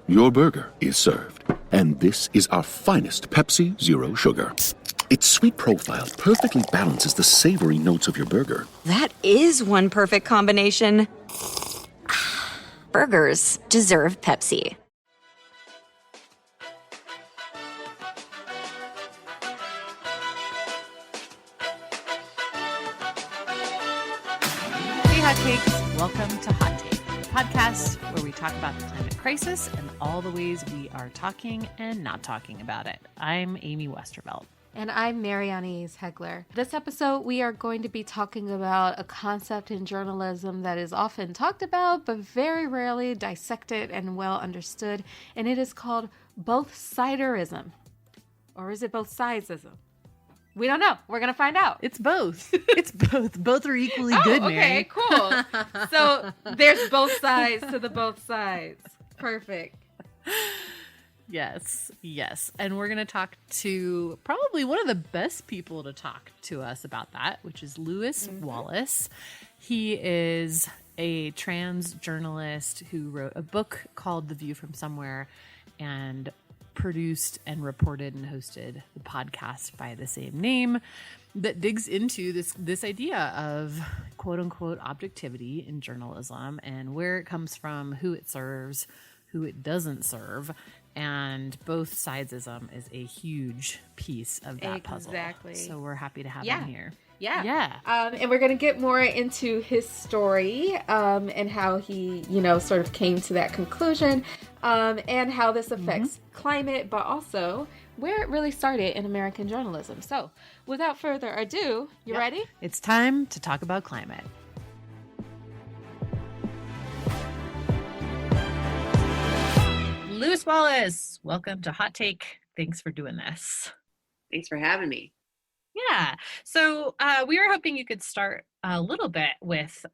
Your burger is served. And this is our finest Pepsi Zero Sugar. Its sweet profile perfectly balances the savory notes of your burger. That is one perfect combination. Burgers deserve Pepsi. Hey, Hotcakes. Welcome to Hot Take, a podcast where we talk about the climate crisis and all the ways we are talking and not talking about it. I'm Amy Westervelt. And I'm Marianne Hegler. This episode, we are going to be talking about a concept in journalism that is often talked about, but very rarely dissected and well understood. And it is called both-siderism. Or is it both-sidesism? We don't know. We're going to find out. It's both. It's both. Both are equally good, Mary. Okay, cool. So there's both sides to the both sides. Perfect. Yes. And we're going to talk to probably one of the best people to talk to us about that, which is Lewis Wallace. He is a trans journalist who wrote a book called The View from Somewhere and produced and reported and hosted the podcast by the same name that digs into this idea of quote unquote objectivity in journalism and where it comes from, who it serves, who it doesn't serve. And both sidesism is a huge piece of that puzzle. Exactly. So we're happy to have him here. Yeah. And we're going to get more into his story and how he, sort of came to that conclusion and how this affects climate, but also where it really started in American journalism. So without further ado, you ready? It's time to talk about climate. Lewis Wallace, welcome to Hot Take. Thanks for doing this. Thanks for having me. Yeah. So we were hoping you could start a little bit with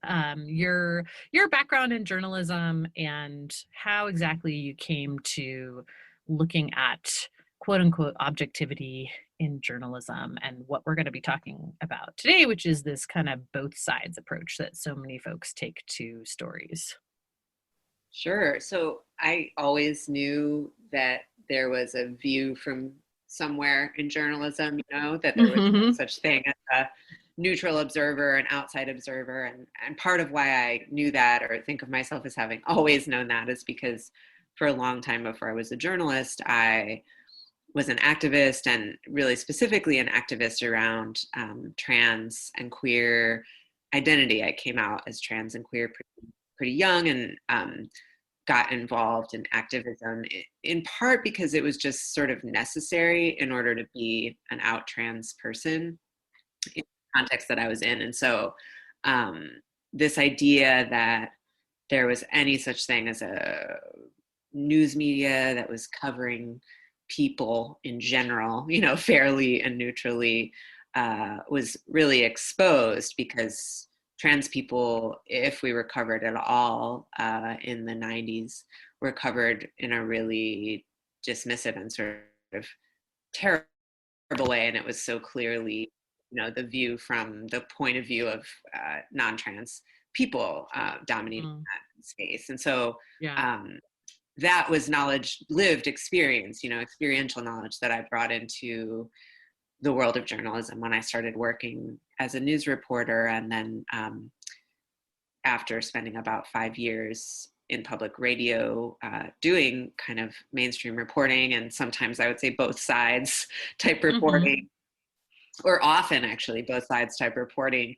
your background in journalism and how exactly you came to looking at quote unquote objectivity in journalism and what we're going to be talking about today, which is this kind of both sides approach that so many folks take to stories. Sure. So I always knew that there was a view from somewhere in journalism, that there was no such thing as a neutral observer, an outside observer. And part of why I knew that or think of myself as having always known that is because for a long time before I was a journalist, I was an activist and really specifically an activist around trans and queer identity. I came out as trans and queer pretty young and got involved in activism in part because it was just sort of necessary in order to be an out trans person in the context that I was in. And so this idea that there was any such thing as a news media that was covering people in general, fairly and neutrally was really exposed because trans people, if we were covered at all in the 90s, were covered in a really dismissive and sort of terrible way. And it was so clearly, the view from the point of view of non-trans people dominating that space. And so that was lived experience, experiential knowledge that I brought into the world of journalism when I started working as a news reporter. And then after spending about 5 years in public radio, doing kind of mainstream reporting, and sometimes I would say both sides type reporting, or often actually both sides type reporting,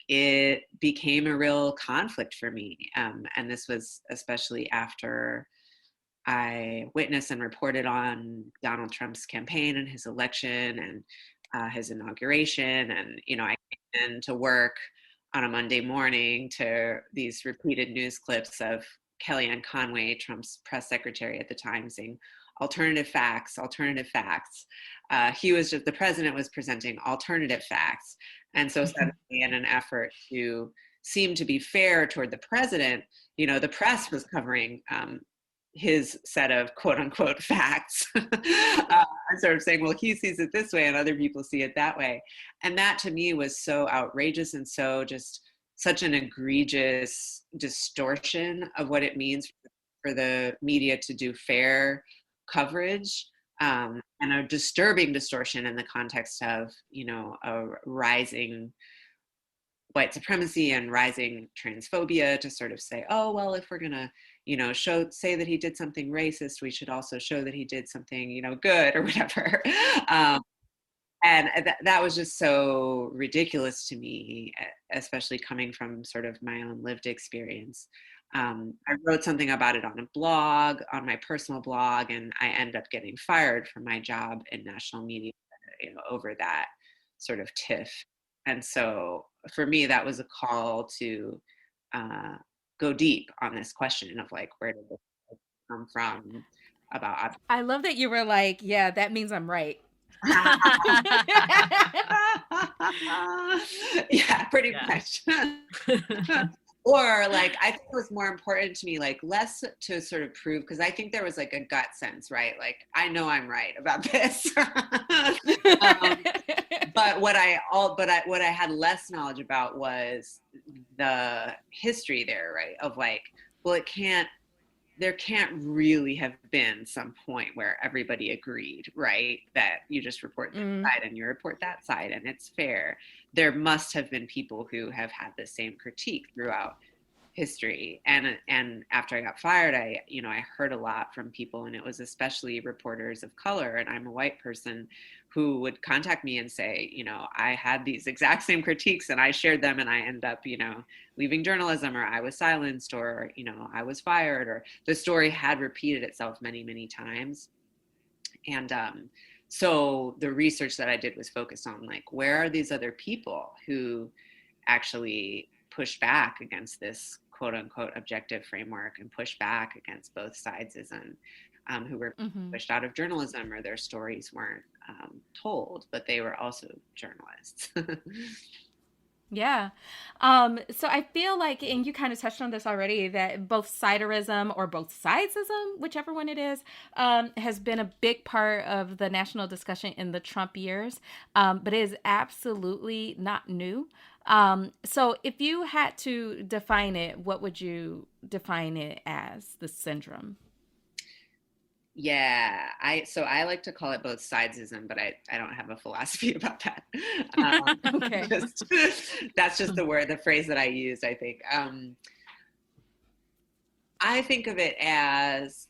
it became a real conflict for me. And this was especially after I witnessed and reported on Donald Trump's campaign and his election and his inauguration. And, I came in to work on a Monday morning to these repeated news clips of Kellyanne Conway, Trump's press secretary at the time, saying, alternative facts. The president was presenting alternative facts. And so suddenly, in an effort to seem to be fair toward the president, the press was covering his set of quote unquote facts, sort of saying, well, he sees it this way and other people see it that way. And that to me was so outrageous and so just such an egregious distortion of what it means for for the media to do fair coverage, and a disturbing distortion in the context of, you know, a rising white supremacy and rising transphobia, to sort of say, oh, well, if we're going to, you know, say that he did something racist, we should also show that he did something, you know, good or whatever. And that was just so ridiculous to me, especially coming from sort of my own lived experience. I wrote something about it on a blog, on my personal blog, and I ended up getting fired from my job in national media, you know, over that sort of tiff. And so for me, that was a call to go deep on this question of like, where did this come from about I love that you were like, yeah, that means I'm right. yeah, pretty much. Or like, I think it was more important to me, like less to sort of prove, because I think there was like a gut sense, right? Like, I know I'm right about this. But what I had less knowledge about was the history there, right? Of like, well, there can't really have been some point where everybody agreed, right? That you just report this side and you report that side and it's fair. There must have been people who have had the same critique throughout history. And after I got fired, I heard a lot from people, and it was especially reporters of color, and I'm a white person, who would contact me and say, you know, I had these exact same critiques and I shared them and I ended up, you know, leaving journalism, or I was silenced, or, you know, I was fired, or the story had repeated itself many, many times. And so the research that I did was focused on like, where are these other people who actually push back against this quote unquote objective framework and push back against both sidesism, who were pushed out of journalism, or their stories weren't told, but they were also journalists. Yeah. So I feel like, and you kind of touched on this already, that both siderism or both sidesism, whichever one it is, has been a big part of the national discussion in the Trump years, but it is absolutely not new. So if you had to define it, what would you define it as, the syndrome? Yeah, I like to call it both sidesism, but I don't have a philosophy about that. Okay. That's just the phrase that I used, I think. I think of it as,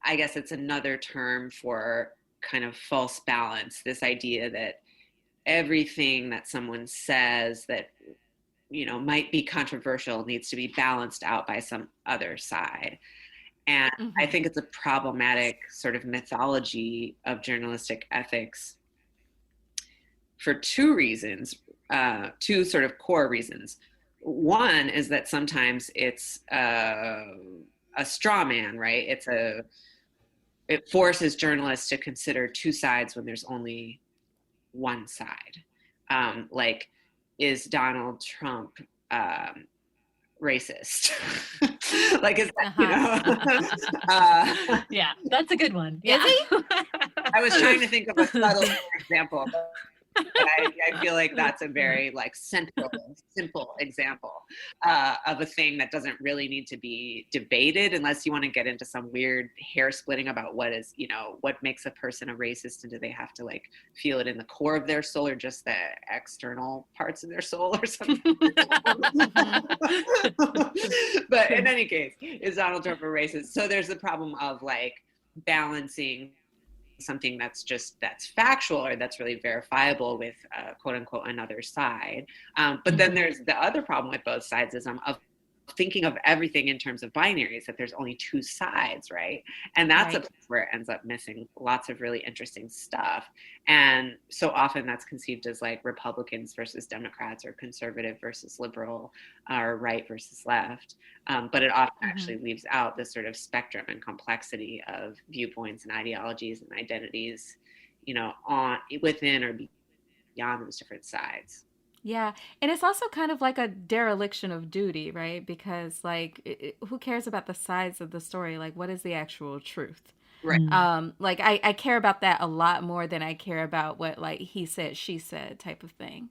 I guess it's another term for kind of false balance, this idea that everything that someone says that, you know, might be controversial needs to be balanced out by some other side. And I think it's a problematic sort of mythology of journalistic ethics for two reasons, two sort of core reasons. One is that sometimes it's a straw man, right? It forces journalists to consider two sides when there's only one side. Like, is Donald Trump racist? Like, is that, you know? Yeah, that's a good one. Yeah. I was trying to think of a subtle example, but I feel like that's a very like simple example of a thing that doesn't really need to be debated, unless you want to get into some weird hair splitting about what is, you know, what makes a person a racist, and do they have to like feel it in the core of their soul, or just the external parts of their soul, or something. But in any case, is Donald Trump a racist? So there's the problem of like balancing something that's factual, or that's really verifiable, with quote unquote another side. But then there's the other problem with both sidesism of thinking of everything in terms of binaries, that there's only two sides, right? And that's a place where it ends up missing lots of really interesting stuff. And so often that's conceived as like Republicans versus Democrats, or conservative versus liberal, or right versus left. But it often actually leaves out this sort of spectrum and complexity of viewpoints and ideologies and identities, you know, within or beyond those different sides. Yeah. And it's also kind of like a dereliction of duty, right? Because like, who cares about the sides of the story? Like, what is the actual truth? Right. Like I care about that a lot more than I care about what like he said, she said type of thing.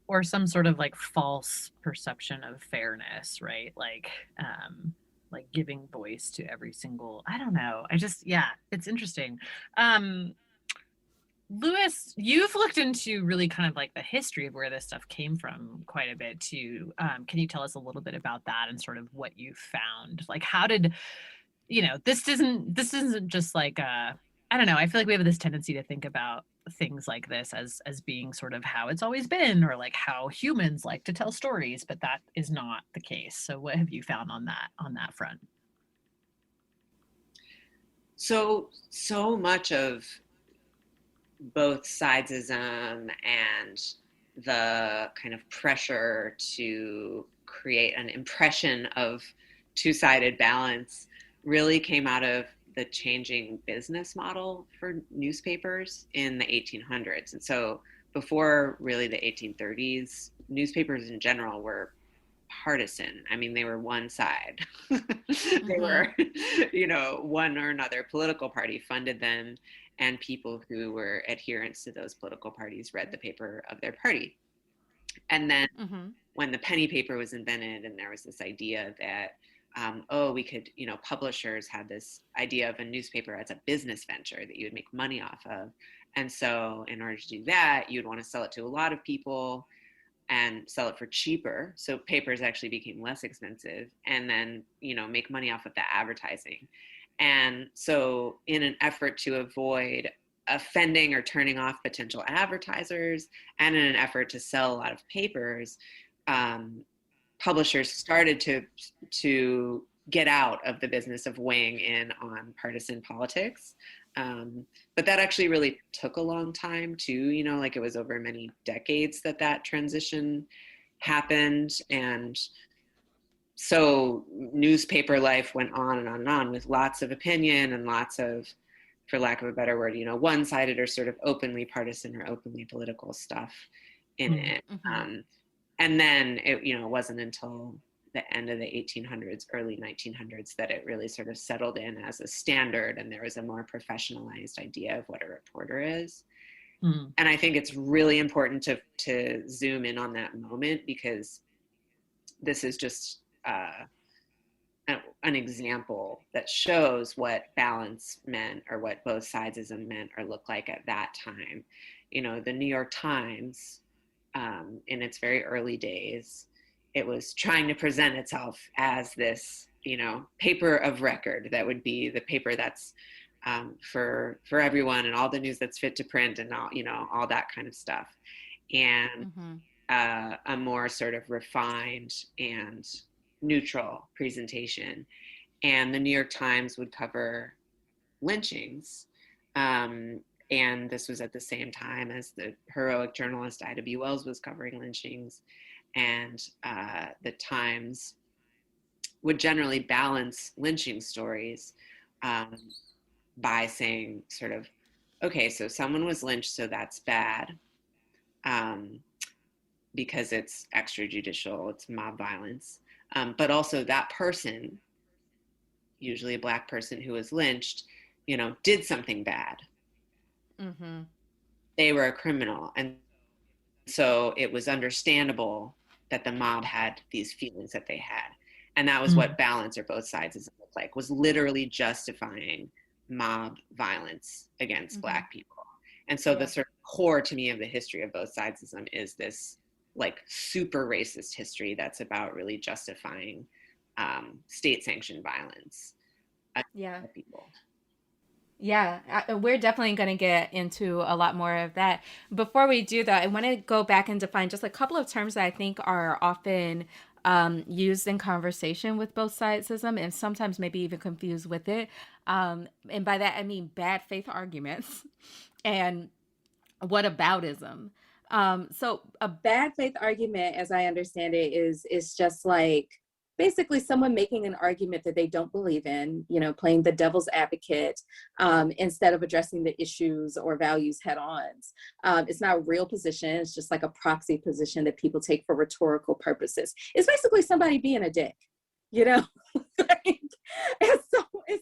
Or some sort of like false perception of fairness, right? Like like giving voice to every single, I don't know. Yeah, it's interesting. Lewis, you've looked into really kind of like the history of where this stuff came from quite a bit too. Can you tell us a little bit about that and sort of what you found? Like, how did, this isn't just like I don't know. I feel like we have this tendency to think about things like this as being sort of how it's always been, or like how humans like to tell stories, but that is not the case. So what have you found on that front? So much of both sidesism and the kind of pressure to create an impression of two-sided balance really came out of the changing business model for newspapers in the 1800s. And so before really the 1830s, newspapers in general were partisan. I mean, they were one side. They were, one or another political party funded them, and people who were adherents to those political parties read the paper of their party. And then when the penny paper was invented, and there was this idea that, we could, publishers had this idea of a newspaper as a business venture that you would make money off of. And so in order to do that, you'd want to sell it to a lot of people and sell it for cheaper. So papers actually became less expensive, and then, make money off of the advertising. And so in an effort to avoid offending or turning off potential advertisers, and in an effort to sell a lot of papers, publishers started to get out of the business of weighing in on partisan politics. But that actually really took a long time too, like it was over many decades that transition happened. And so newspaper life went on and on and on with lots of opinion and lots of, for lack of a better word, one-sided or sort of openly partisan or openly political stuff in it. And then it wasn't until the end of the 1800s, early 1900s, that it really sort of settled in as a standard, and there was a more professionalized idea of what a reporter is. And I think it's really important to zoom in on that moment, because this is just an example that shows what balance meant, or what both sidesism meant or looked like at that time. The New York Times, in its very early days, it was trying to present itself as this, paper of record that would be the paper that's for everyone, and all the news that's fit to print, and all that kind of stuff. And a more sort of refined and neutral presentation. And the New York Times would cover lynchings. And this was at the same time as the heroic journalist I.W. Wells was covering lynchings. And the Times would generally balance lynching stories by saying sort of, okay, so someone was lynched, so that's bad, because it's extrajudicial, it's mob violence. But also that person, usually a Black person who was lynched, did something bad. They were a criminal. And so it was understandable that the mob had these feelings that they had. And that was what balance, or both sides, looked like, was literally justifying mob violence against Black people. And so the sort of core to me of the history of both sidesism is this like super racist history that's about really justifying state-sanctioned violence against people. Yeah, we're definitely going to get into a lot more of that. Before we do that, I want to go back and define just a couple of terms that I think are often used in conversation with both sidesism, and sometimes maybe even confused with it. And by that, I mean bad faith arguments and whataboutism. So a bad faith argument, as I understand it, is just like basically someone making an argument that they don't believe in, playing the devil's advocate, instead of addressing the issues or values head on. It's not a real position. It's just like a proxy position that people take for rhetorical purposes. It's basically somebody being a dick, it's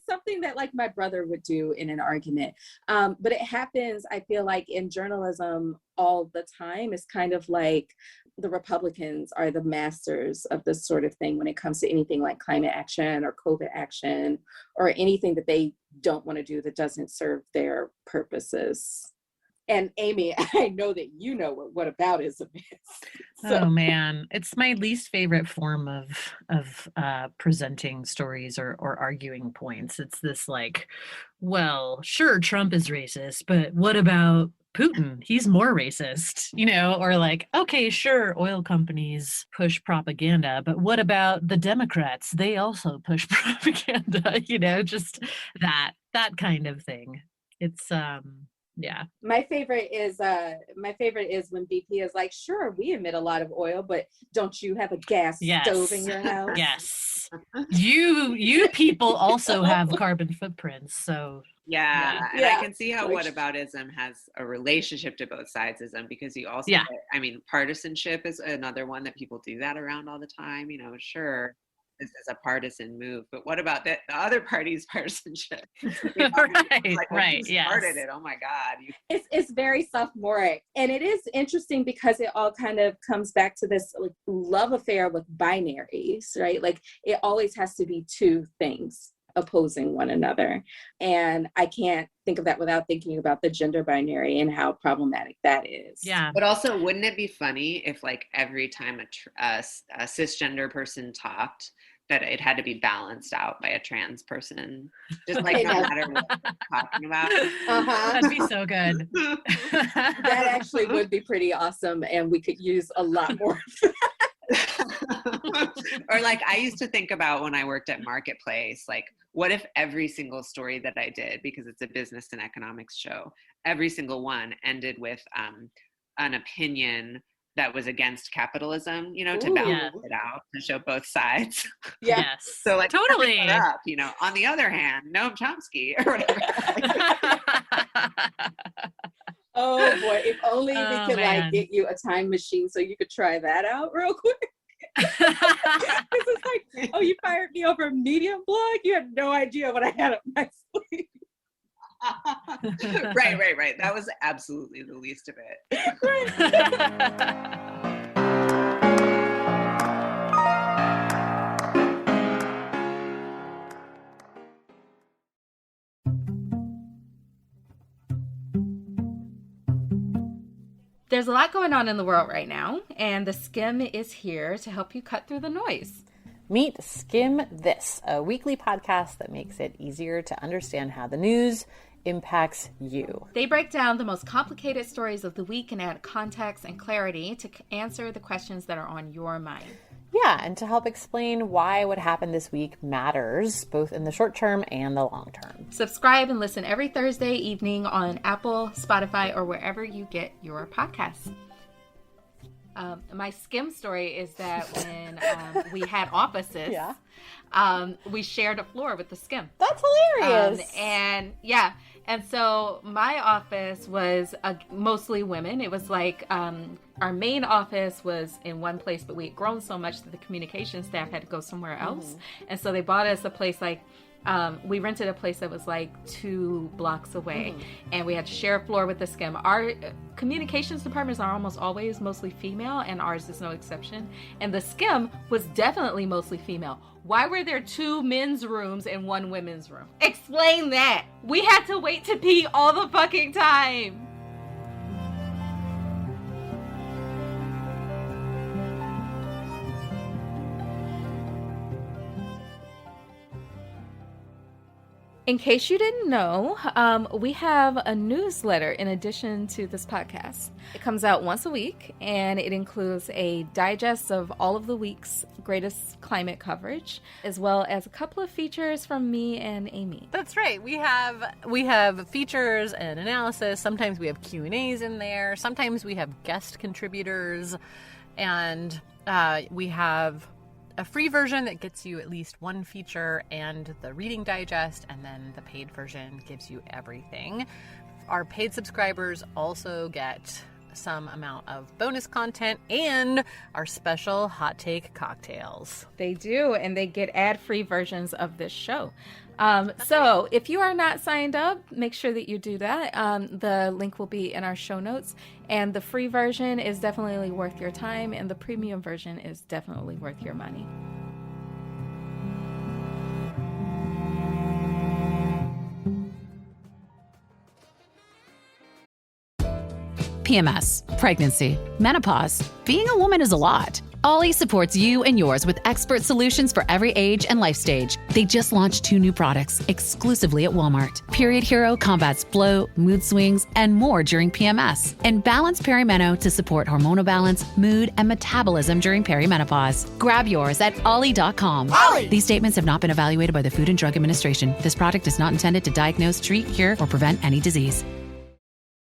something something that like my brother would do in an argument. But it happens, I feel like, in journalism all the time. It's kind of like the Republicans are the masters of this sort of thing when it comes to anything like climate action or COVID action or anything that they don't want to do that doesn't serve their purposes. And Amy, I know that you know what aboutism is. So. Oh man, it's my least favorite form of presenting stories or arguing points. It's this like, well, sure, Trump is racist, but what about Putin? He's more racist, you know, or like, okay, sure, oil companies push propaganda, but what about the Democrats? They also push propaganda, you know, just that kind of thing. It's yeah. My favorite is when BP is like, sure, we emit a lot of oil, but don't you have a gas stove in your house? Yes. You people also have carbon footprints, so yeah. And I can see how whataboutism has a relationship to both sidesism, because you also I mean, partisanship is another one that people do that around all the time, you know, sure. This is a partisan move, but what about the other party's partisanship? Right. Yes. Started it. Oh my God. It's very sophomoric, and it is interesting because it all kind of comes back to this like love affair with binaries, right? Like it always has to be two things opposing one another, and I can't think of that without thinking about the gender binary and how problematic that is. Yeah. But also, wouldn't it be funny if like every time a cisgender person talked, that it had to be balanced out by a trans person, just like no matter what we're talking about. That'd be so good. That actually would be pretty awesome, and we could use a lot more of that. Or like I used to think about when I worked at Marketplace, like what if every single story that I did, because it's a business and economics show, every single one ended with an opinion that was against capitalism, you know, to balance it out, to show both sides. Yes. So like totally up, you know, on the other hand, Noam Chomsky or whatever. Oh boy, if only we could like get you a time machine so you could try that out real quick. This is like, oh, you fired me over a Medium blog? You had no idea what I had up my sleeve. Right. That was absolutely the least of it. There's a lot going on in the world right now, and the Skim is here to help you cut through the noise. Meet Skim This, a weekly podcast that makes it easier to understand how the news impacts you. They break down the most complicated stories of the week and add context and clarity to answer the questions that are on your mind. Yeah, and to help explain why what happened this week matters, both in the short term and the long term. Subscribe and listen every Thursday evening on Apple, Spotify, or wherever you get your podcasts. My Skim story is that when we had offices, we shared a floor with the Skim. That's hilarious. And so my office was mostly women. It was like our main office was in one place, but we had grown so much that the communication staff had to go somewhere else. Mm-hmm. And so they bought us a place like, we rented a place that was like 2 blocks away, and we had to share a floor with the Skim. Our communications departments are almost always mostly female, and ours is no exception. And the Skim was definitely mostly female. Why were there 2 men's rooms and 1 women's room? Explain that. We had to wait to pee all the fucking time. In case you didn't know, we have a newsletter in addition to this podcast. It comes out once a week, and it includes a digest of all of the week's greatest climate coverage, as well as a couple of features from me and Amy. That's right. We have features and analysis. Sometimes we have Q&As in there. Sometimes we have guest contributors, and we have a free version that gets you at least 1 feature and the reading digest, and then the paid version gives you everything. Our paid subscribers also get some amount of bonus content and our special hot take cocktails. They do, and they get ad-free versions of this show. So if you are not signed up, make sure that you do that. The link will be in our show notes, and the free version is definitely worth your time, and the premium version is definitely worth your money. PMS, pregnancy, menopause. Being a woman is a lot. Ollie supports you and yours with expert solutions for every age and life stage. They just launched 2 new products exclusively at Walmart. Period Hero combats bloat, mood swings, and more during PMS. And Balance Perimeno to support hormonal balance, mood, and metabolism during perimenopause. Grab yours at ollie.com. Ollie! These statements have not been evaluated by the Food and Drug Administration. This product is not intended to diagnose, treat, cure, or prevent any disease.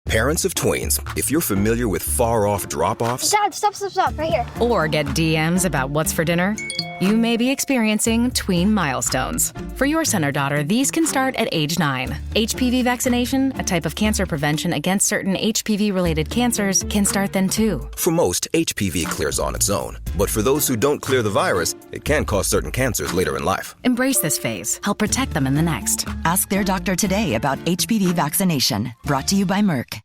Parents of tweens, if you're familiar with far-off drop-offs... Dad, stop, right here. Or get DMs about what's for dinner, you may be experiencing tween milestones. For your son or daughter, these can start at age 9. HPV vaccination, a type of cancer prevention against certain HPV-related cancers, can start then too. For most, HPV clears on its own. But for those who don't clear the virus, it can cause certain cancers later in life. Embrace this phase. Help protect them in the next. Ask their doctor today about HPV vaccination. Brought to you by Merck.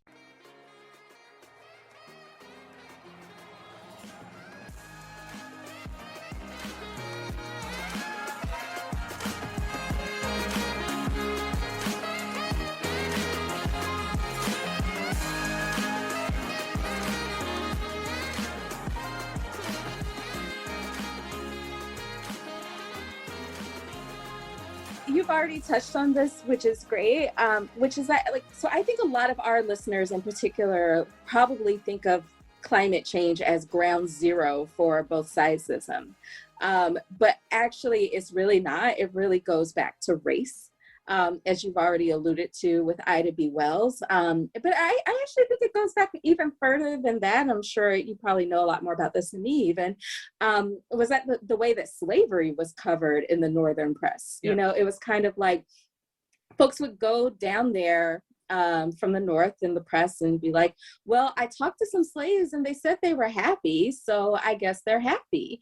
You've already touched on this, which is great, which is that, like, so I think a lot of our listeners in particular probably think of climate change as ground zero for both sidesism. But actually, it's really not. It really goes back to race, as you've already alluded to with Ida B. Wells. But I actually think it goes back even further than that. I'm sure you probably know a lot more about this than me even. Was that the way that slavery was covered in the Northern press? Yep. You know, it was kind of like folks would go down there from the North in the press and be like, well, I talked to some slaves and they said they were happy, so I guess they're happy.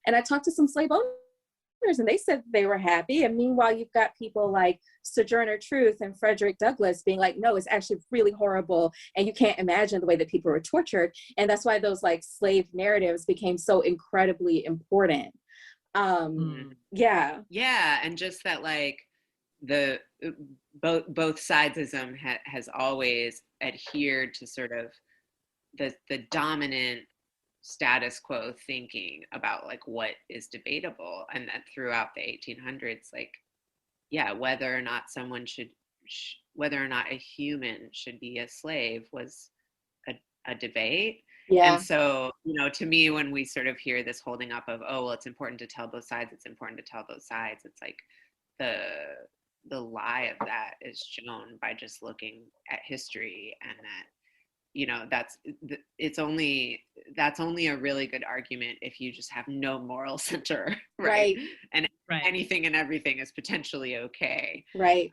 And I talked to some slave owners and they said they were happy. And meanwhile, you've got people like Sojourner Truth and Frederick Douglass being like, no, it's actually really horrible. And you can't imagine the way that people were tortured. And that's why those like slave narratives became so incredibly important. Yeah. Yeah. And just that like both sidesism has always adhered to sort of the dominant status quo thinking about like what is debatable, and that throughout the 1800s, like, yeah, whether or not someone whether or not a human should be a slave was a debate. Yeah. And so, you know, to me, when we sort of hear this holding up of, oh, well, it's important to tell both sides, it's important to tell both sides, it's like the lie of that is shown by just looking at history, and that, you know, that's only a really good argument if you just have no moral center, right? And anything and everything is potentially okay, right?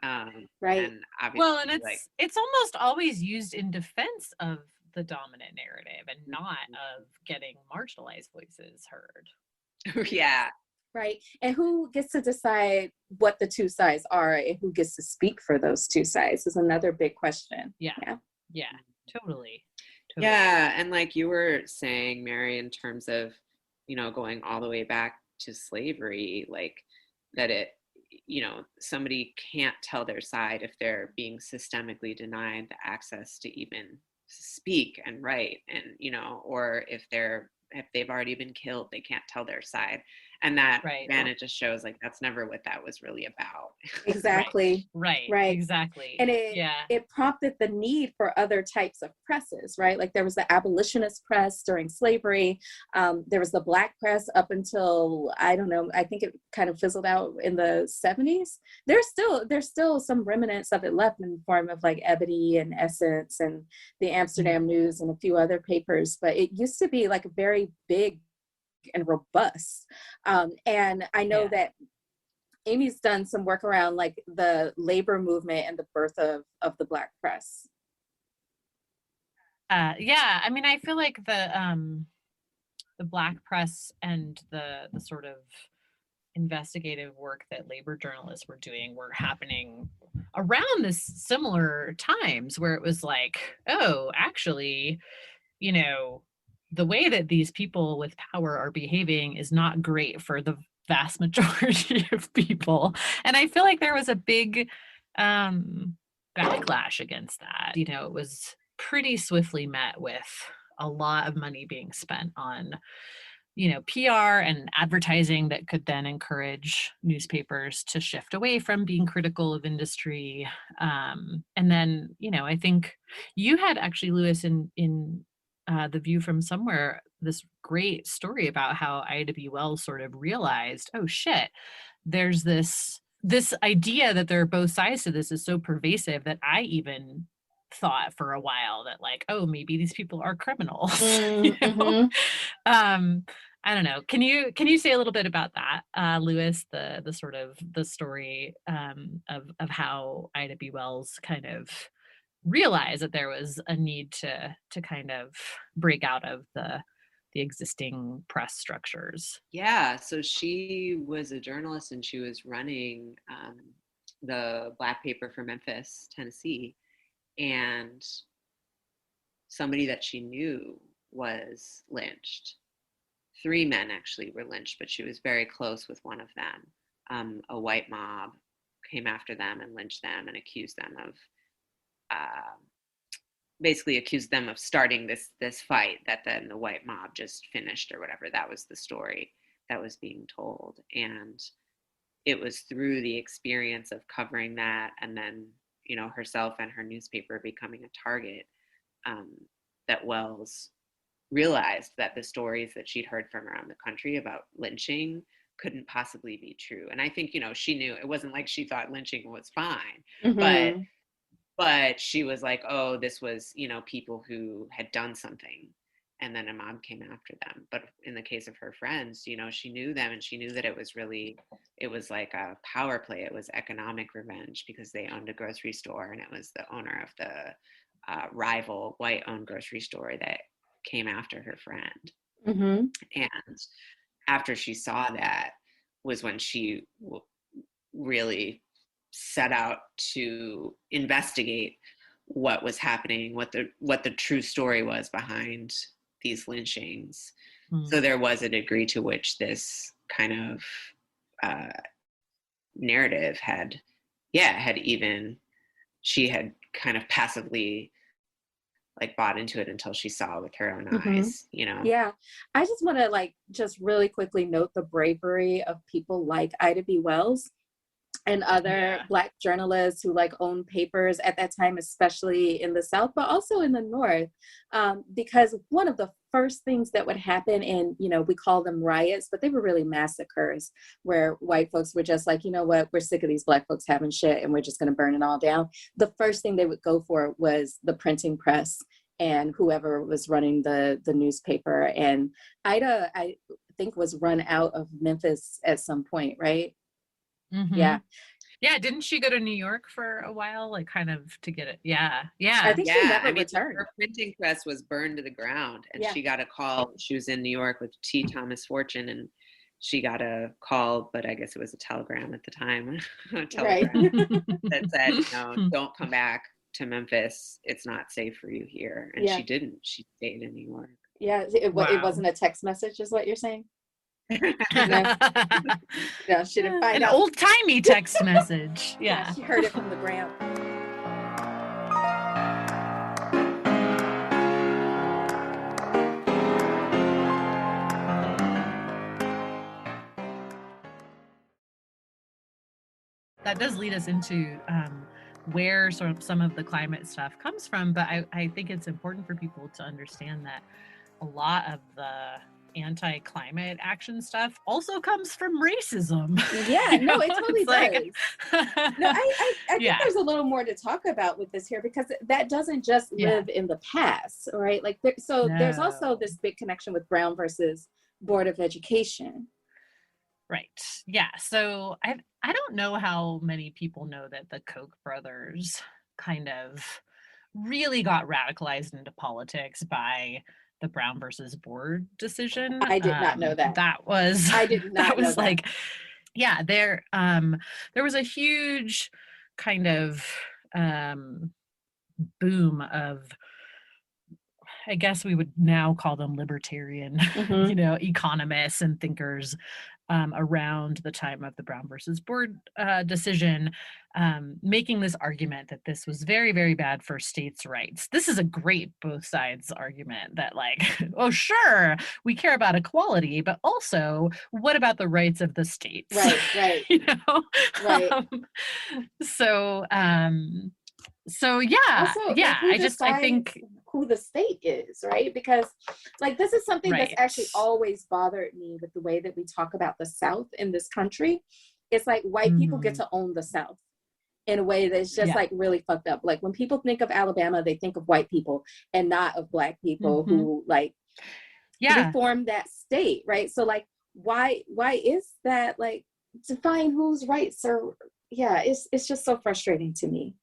Right. And obviously, well, and it's almost always used in defense of the dominant narrative and not of getting marginalized voices heard. Yeah. Right. And who gets to decide what the two sides are, and who gets to speak for those two sides is another big question. Yeah. Totally. Yeah. And like you were saying, Mary, in terms of, you know, going all the way back to slavery, like that it, you know, somebody can't tell their side if they're being systemically denied the access to even speak and write, and, you know, or if they've already been killed, they can't tell their side. And that, man, it just shows like that's never what that was really about. Exactly. Right. Exactly. And it prompted the need for other types of presses, right? Like there was the abolitionist press during slavery. There was the Black press up until, I don't know, I think it kind of fizzled out in the 70s. There's still some remnants of it left in the form of like Ebony and Essence and the Amsterdam News and a few other papers. But it used to be like a very big and robust. And I know that Amy's done some work around like the labor movement and the birth of the Black press. Yeah, I mean, I feel like the Black press and the sort of investigative work that labor journalists were doing were happening around this similar times where it was like, oh, actually, you know, the way that these people with power are behaving is not great for the vast majority of people. And I feel like there was a big backlash against that. You know, it was pretty swiftly met with a lot of money being spent on, you know, PR and advertising that could then encourage newspapers to shift away from being critical of industry. And then, you know, I think you had actually, Lewis, in The View from Somewhere, this great story about how Ida B. Wells sort of realized, oh shit, there's this idea that there are both sides to this is so pervasive that I even thought for a while that like, oh, maybe these people are criminals. You know? I don't know. Can you say a little bit about that, Lewis? The sort of the story of how Ida B. Wells kind of realized that there was a need to kind of break out of the existing press structures. Yeah, so she was a journalist and she was running the Black paper for Memphis, Tennessee, and somebody that she knew was lynched. 3 men actually were lynched, but she was very close with one of them. A white mob came after them and lynched them and accused them of basically accused them of starting this fight that then the white mob just finished or whatever. That was the story that was being told. And it was through the experience of covering that and then, you know, herself and her newspaper becoming a target, that Wells realized that the stories that she'd heard from around the country about lynching couldn't possibly be true. And I think, you know, she knew it wasn't like she thought lynching was fine, but she was like, oh, this was, you know, people who had done something and then a mob came after them. But in the case of her friends, you know, she knew them and she knew that it was like a power play. It was economic revenge because they owned a grocery store and it was the owner of the rival white-owned grocery store that came after her friend. And after she saw that was when she really set out to investigate what was happening, what the true story was behind these lynchings. So there was a degree to which this kind of narrative she had kind of passively like bought into it until she saw with her own eyes, you know? Yeah. I just want to like just really quickly note the bravery of people like Ida B. Wells and other Black journalists who like own papers at that time, especially in the South, but also in the North, because one of the first things that would happen in, you know, we call them riots, but they were really massacres where white folks were just like, you know what, we're sick of these Black folks having shit and we're just going to burn it all down. The first thing they would go for was the printing press and whoever was running the newspaper. And Ida, I think, was run out of Memphis at some point, right? Yeah. Didn't she go to New York for a while, like kind of to get it? Yeah. I think she never returned. Her printing press was burned to the ground and she got a call. She was in New York with T. Thomas Fortune and she got a call, but I guess it was a telegram at the time, that said, no, don't come back to Memphis. It's not safe for you here. And she didn't. She stayed in New York. Yeah, it wasn't a text message is what you're saying? No, she didn't find an out. old-timey text message. Yeah, she heard it from the ground. That does lead us into where sort of some of the climate stuff comes from, but I think it's important for people to understand that a lot of the anti-climate action stuff also comes from racism. Yeah, no, it totally does. Like, no, I think there's a little more to talk about with this here because that doesn't just live in the past, right? Like, there's also this big connection with Brown versus Board of Education. Right. Yeah. So I don't know how many people know that the Koch brothers kind of really got radicalized into politics by the Brown versus Board decision. I did not know that. That was I did not that know was that. like, yeah, there was a huge kind of boom of, I guess we would now call them libertarian, Mhm. economists and thinkers around the time of the Brown versus Board decision, making this argument that this was very, very bad for states' rights. This is a great both sides argument that, like, oh, sure, we care about equality, but also, what about the rights of the states? Right. Right. So, yeah, Also, like, who I decides think who the state is, right? Because, like, this is something that's Right. actually always bothered me with the way that we talk about the South in this country. It's like white people get to own the South in a way that's just Yeah. like really fucked up. Like, when people think of Alabama, they think of white people and not of Black people who like reformed that state, right? So, like, why is that? Like, define whose rights are, yeah, it's just so frustrating to me.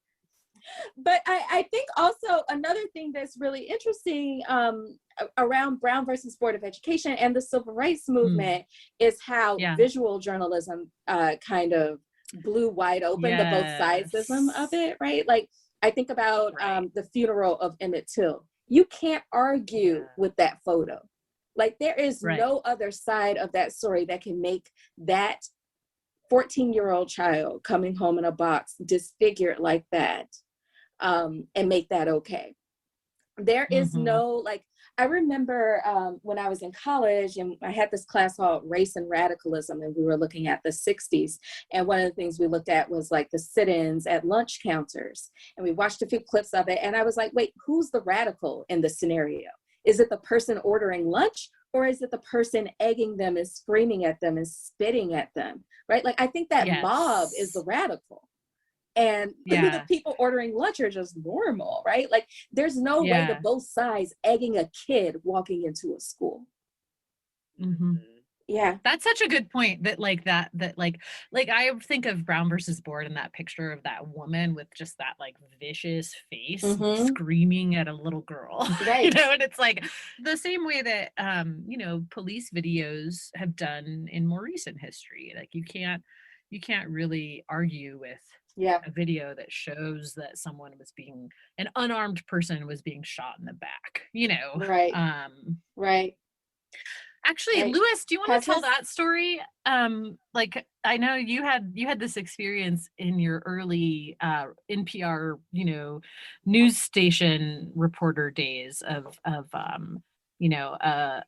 But I think also another thing that's really interesting around Brown versus Board of Education and the Civil Rights Movement is how visual journalism kind of blew wide open the both sidesism of it, right? Like, I think about the funeral of Emmett Till. You can't argue with that photo. Like, there is no other side of that story that can make that 14-year-old child coming home in a box disfigured like that. And make that okay. There is no, like, I remember when I was in college and I had this class called Race and Radicalism, and we were looking at the 60s. And one of the things we looked at was like the sit-ins at lunch counters. And we watched a few clips of it. And I was like, wait, who's the radical in this scenario? Is it the person ordering lunch, or is it the person egging them and screaming at them and spitting at them, right? Like, I think that mob is the radical. And the people ordering lunch are just normal, right? Like, there's no way to both sides egging a kid walking into a school. Yeah, that's such a good point. That I think of Brown versus Board and that picture of that woman with just that like vicious face screaming at a little girl, right? And it's like the same way that police videos have done in more recent history. Like, you can't really argue with a video that shows that an unarmed person was being shot in the back, Right. Right. Actually, Louis, do you want to tell that story? Like, I know you had this experience in your early NPR, news station reporter days of a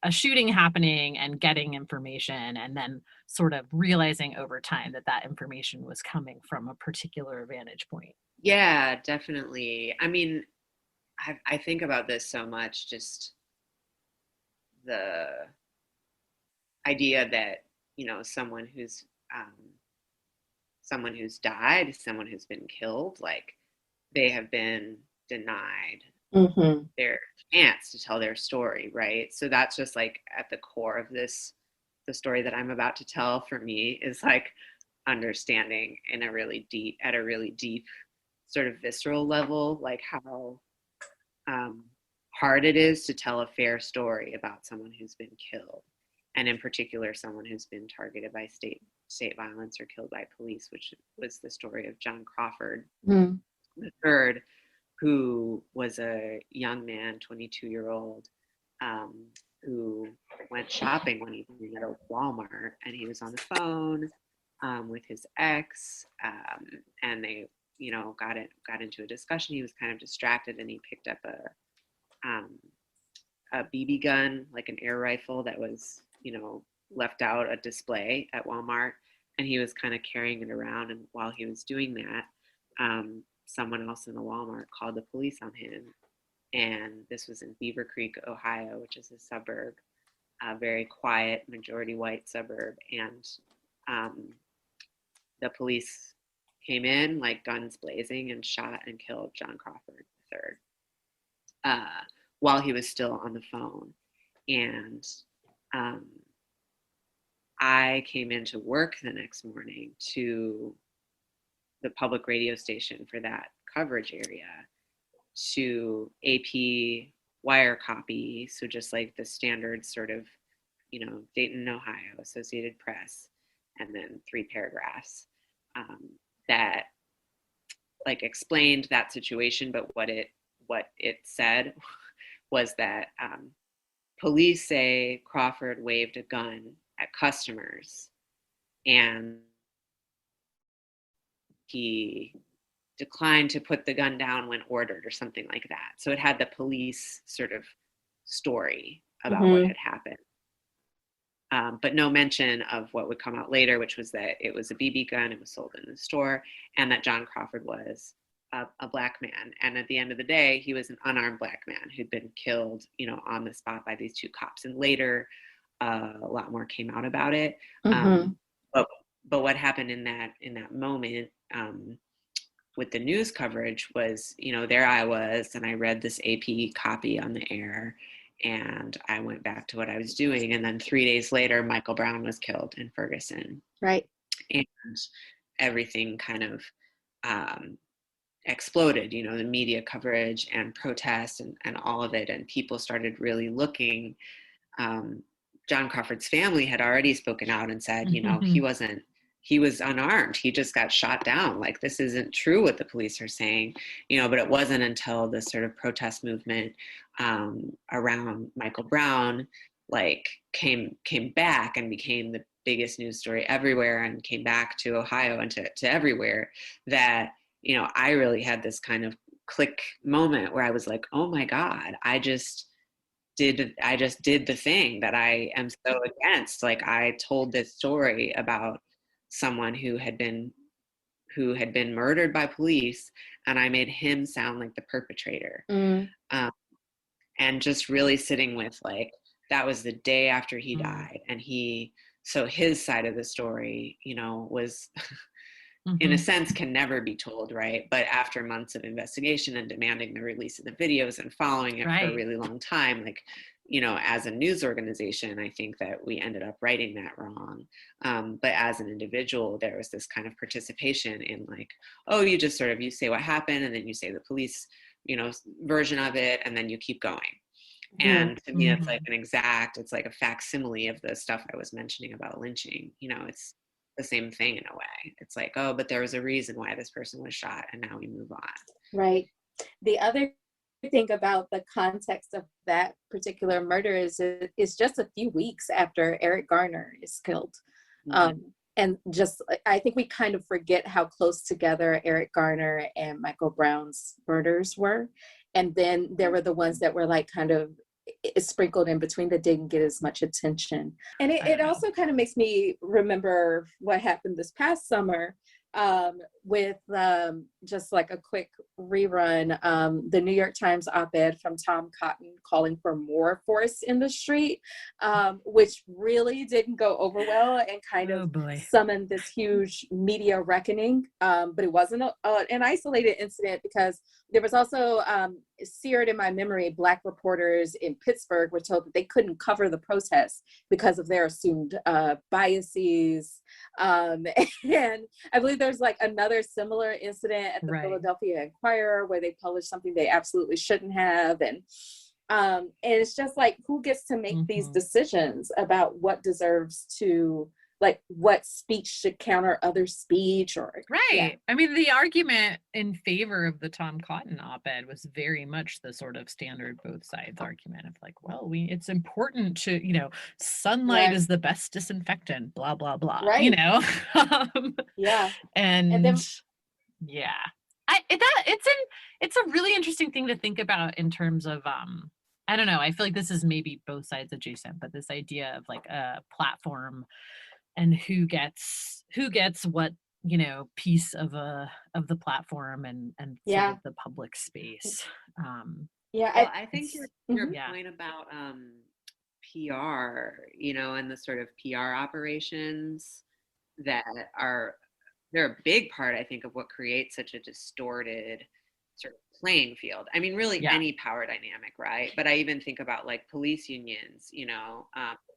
shooting happening and getting information, and then sort of realizing over time that information was coming from a particular vantage point. Yeah, definitely. I mean, I think about this so much, just the idea that, someone who's died, someone who's been killed, like, they have been denied their chance to tell their story, right? So that's just like at the core of this. The story that I'm about to tell, for me, is like understanding at a really deep sort of visceral level, like how hard it is to tell a fair story about someone who's been killed, and in particular someone who's been targeted by state violence or killed by police, which was the story of John Crawford III, who was a young man, 22-year-old, who went shopping one evening at a Walmart, and he was on the phone with his ex, and they, got into a discussion. He was kind of distracted, and he picked up a BB gun, like an air rifle that was, left out a display at Walmart, and he was kind of carrying it around. And while he was doing that, someone else in the Walmart called the police on him. And this was in Beaver Creek, Ohio, which is a suburb, a very quiet, majority white suburb. And the police came in, like, guns blazing, and shot and killed John Crawford III while he was still on the phone. And I came into work the next morning to the public radio station for that coverage area. to AP wire copy, so just like the standard sort of, Dayton, Ohio, Associated Press, and then 3 paragraphs that like explained that situation. But what it said was that police say Crawford waved a gun at customers and he declined to put the gun down when ordered, or something like that. So it had the police sort of story about what had happened. But no mention of what would come out later, which was that it was a BB gun, it was sold in the store, and that John Crawford was a black man. And at the end of the day, he was an unarmed black man who'd been killed, on the spot by these 2 cops. And later, a lot more came out about it. But what happened in that moment with the news coverage was, there I was, and I read this AP copy on the air, and I went back to what I was doing. And then 3 days later, Michael Brown was killed in Ferguson. Right. And everything kind of exploded, the media coverage and protests and all of it. And people started really looking. John Crawford's family had already spoken out and said, he was unarmed. He just got shot down. Like, this isn't true what the police are saying, but it wasn't until this sort of protest movement around Michael Brown, like came back and became the biggest news story everywhere, and came back to Ohio and to everywhere, that, I really had this kind of click moment where I was like, oh my God, I just did the thing that I am so against. Like, I told this story about someone who had been murdered by police, and I made him sound like the perpetrator. And just really sitting with, like, that was the day after he died, and so his side of the story, was in a sense can never be told, right? But after months of investigation and demanding the release of the videos and following it for a really long time, like, as a news organization, I think that we ended up righting that wrong. But as an individual, there was this kind of participation in, like, oh, you just sort of, you say what happened, and then you say the police, version of it, and then you keep going. And to me, it's like it's like a facsimile of the stuff I was mentioning about lynching. It's the same thing in a way. It's like, oh, but there was a reason why this person was shot, and now we move on. Right. The other thing about the context of that particular murder is it's just a few weeks after Eric Garner is killed. And just, I think we kind of forget how close together Eric Garner and Michael Brown's murders were. And then there were the ones that were like kind of sprinkled in between that didn't get as much attention. And it also kind of makes me remember what happened this past summer with just like a quick rerun, the New York Times op-ed from Tom Cotton calling for more force in the street, which really didn't go over well and kind of summoned this huge media reckoning. But it wasn't an isolated incident, because there was also seared in my memory, Black reporters in Pittsburgh were told that they couldn't cover the protests because of their assumed biases. And I believe there's like another similar incident at the Philadelphia Inquirer where they published something they absolutely shouldn't have. And it's just like, who gets to make these decisions about what deserves to, like, what speech should counter other speech? Or I mean, the argument in favor of the Tom Cotton op-ed was very much the sort of standard both sides argument of like, well, it's important to, sunlight is the best disinfectant, blah blah blah, and then it's a really interesting thing to think about in terms of I don't know, I feel like this is maybe both sides adjacent, but this idea of like a platform and who gets what, piece of the platform and sort of the public space. I think your point about PR, and the sort of PR operations that they're a big part, I think, of what creates such a distorted sort of playing field. I mean, really any power dynamic, right? But I even think about like police unions,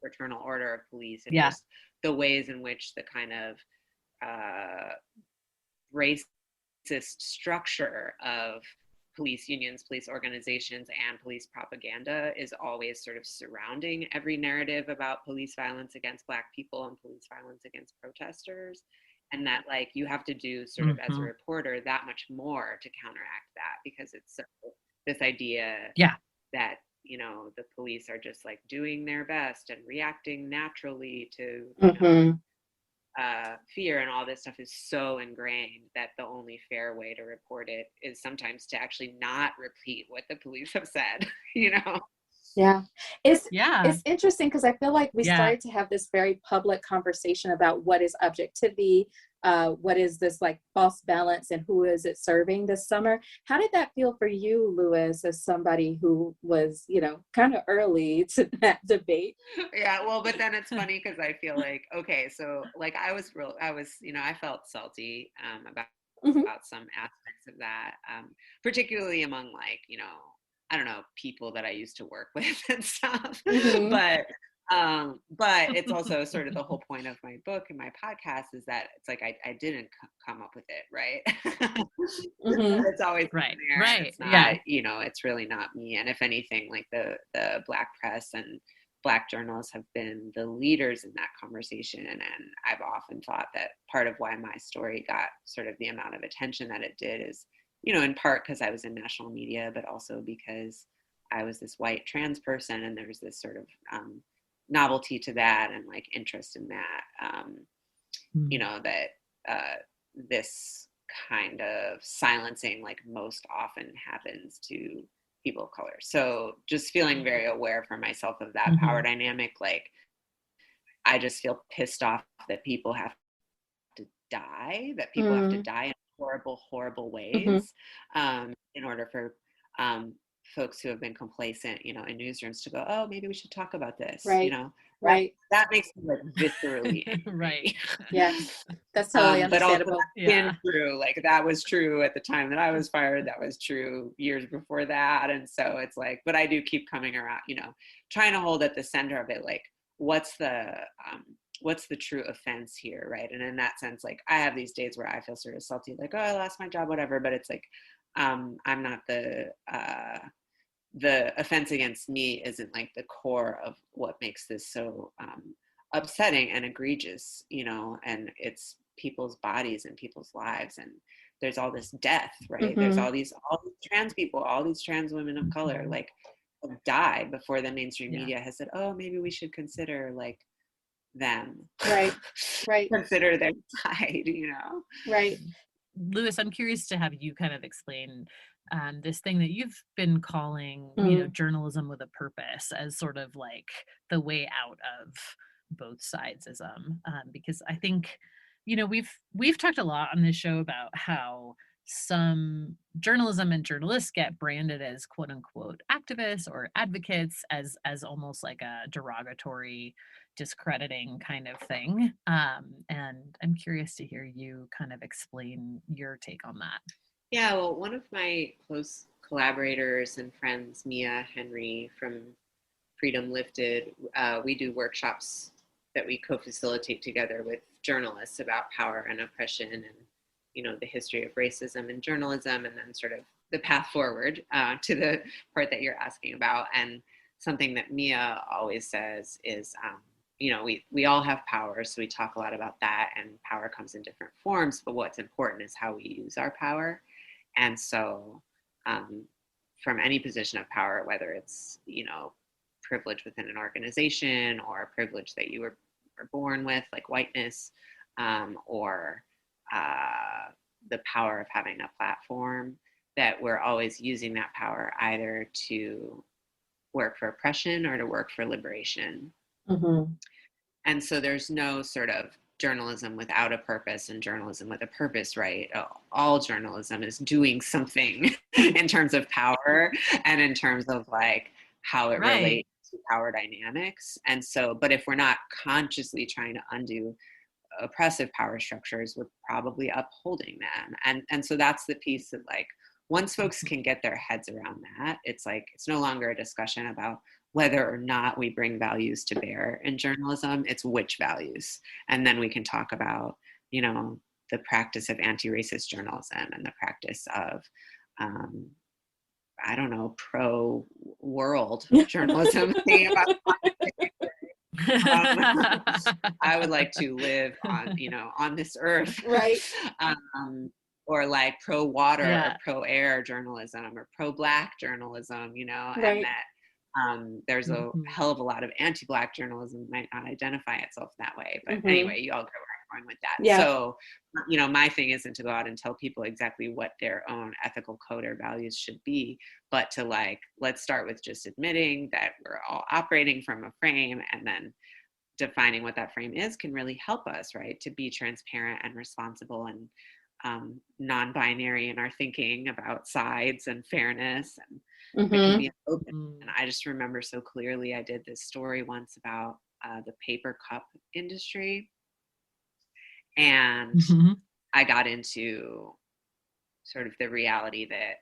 Fraternal Order of Police, and just the ways in which the kind of racist structure of police unions, police organizations, and police propaganda is always sort of surrounding every narrative about police violence against Black people and police violence against protesters. And that like you have to do sort of as a reporter that much more to counteract that, because it's this idea that, you know, the police are just like doing their best and reacting naturally to you know, fear, and all this stuff is so ingrained that the only fair way to report it is sometimes to actually not repeat what the police have said, you know? Yeah. It's interesting because I feel like we started to have this very public conversation about what is objectivity, what is this like false balance, and who is it serving this summer. How did that feel for you, Lewis, as somebody who was, you know, kind of early to that debate? Yeah, well, but then it's funny because I feel like, okay, so like I was, you know, I felt salty about some aspects of that, particularly among like, you know, I don't know, people that I used to work with and stuff. But it's also sort of the whole point of my book and my podcast is that it's like I didn't come up with it, right? It's always right, there. right, It's not, you know, it's really not me. And if anything, like the Black press and Black journalists have been the leaders in that conversation. And I've often thought that part of why my story got sort of the amount of attention that it did is, you know, in part because I was in national media, but also because I was this white trans person, and there's this sort of novelty to that and like interest in that, you know, that this kind of silencing like most often happens to people of color. So just feeling very aware for myself of that power dynamic, like I just feel pissed off that people have to die, that people have to die in horrible ways, in order for folks who have been complacent, you know, in newsrooms to go, oh, maybe we should talk about this, you know? That makes me like viscerally angry. Right. Yeah, that's totally understandable. But also true. Like that was true at the time that I was fired. That was true years before that. And so it's like, but I do keep coming around, you know, trying to hold at the center of it, like what's the true offense here, right? And in that sense, like I have these days where I feel sort of salty, like, oh, I lost my job, whatever. But it's like, I'm not the offense against me isn't like the core of what makes this so upsetting and egregious, you know, and it's people's bodies and people's lives, and there's all this death, right? There's all these trans people, all these trans women of color, like have died before the mainstream media has said, oh, maybe we should consider like them, right consider their side, you know. Right. Lewis, I'm curious to have you kind of explain this thing that you've been calling, you know, journalism with a purpose, as sort of like the way out of both sidesism, because I think, you know, we've talked a lot on this show about how some journalism and journalists get branded as quote unquote activists or advocates as almost like a derogatory, discrediting kind of thing. And I'm curious to hear you kind of explain your take on that. Yeah, well, one of my close collaborators and friends, Mia Henry from Freedom Lifted, we do workshops that we co-facilitate together with journalists about power and oppression and, you know, the history of racism in journalism, and then sort of the path forward to the part that you're asking about. And something that Mia always says is, you know, we all have power, so we talk a lot about that, and power comes in different forms, but what's important is how we use our power. And so from any position of power, whether it's, you know, privilege within an organization or privilege that you were born with, like whiteness, or the power of having a platform, that we're always using that power either to work for oppression or to work for liberation. And so there's no sort of journalism without a purpose and journalism with a purpose, right? All journalism is doing something in terms of power and in terms of like how it relates to power dynamics. And so, but if we're not consciously trying to undo oppressive power structures, we're probably upholding them. And so that's the piece that, like, once folks can get their heads around that, it's like, it's no longer a discussion about whether or not we bring values to bear in journalism, it's which values. And then we can talk about, you know, the practice of anti-racist journalism and the practice of, I don't know, pro world journalism thing about I would like to live on, on this earth. Right. Or like pro water or pro air journalism or pro Black journalism, Right. and that there's a hell of a lot of anti-Black journalism might not identify itself that way. But anyway, you all get where I'm going with that. Yeah. So, my thing isn't to go out and tell people exactly what their own ethical code or values should be, but to let's start with just admitting that we're all operating from a frame, and then defining what that frame is can really help us, right, to be transparent and responsible and non-binary in our thinking about sides and fairness, and it can be open. And I just remember so clearly, I did this story once about the paper cup industry, and I got into sort of the reality that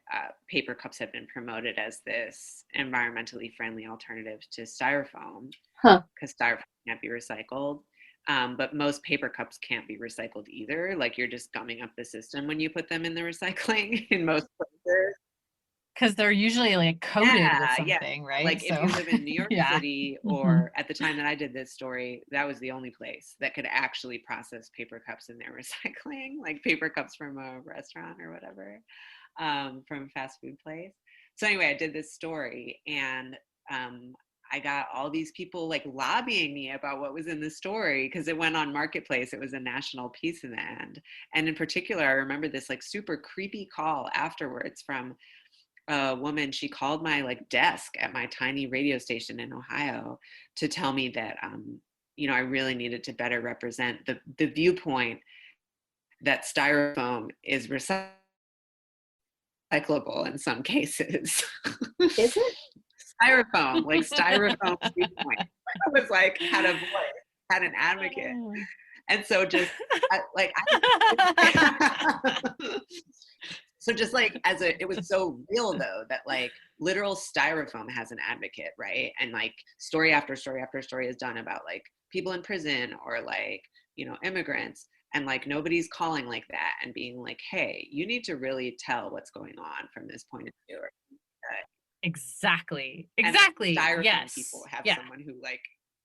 paper cups have been promoted as this environmentally friendly alternative to styrofoam, because styrofoam can't be recycled. But most paper cups can't be recycled either. Like, you're just gumming up the system when you put them in the recycling in most places. Because they're usually like coated with something, right? Like, if you live in New York City, or at the time that I did this story, that was the only place that could actually process paper cups in their recycling, like paper cups from a restaurant or whatever, from a fast food place. So anyway, I did this story, and I got all these people like lobbying me about what was in the story, because it went on Marketplace. It was a national piece in the end. And in particular, I remember this like super creepy call afterwards from a woman. She called my like desk at my tiny radio station in Ohio to tell me that, I really needed to better represent the viewpoint that styrofoam is recyclable in some cases. Is it? Styrofoam viewpoint. I was like, had a voice, had an advocate. And so just so just like it was so real though, that like literal styrofoam has an advocate, right? And like story after story after story is done about like people in prison or like, immigrants. And like nobody's calling like that and being like, hey, you need to really tell what's going on from this point of view. Exactly. Styrofoam Yes. people have someone who like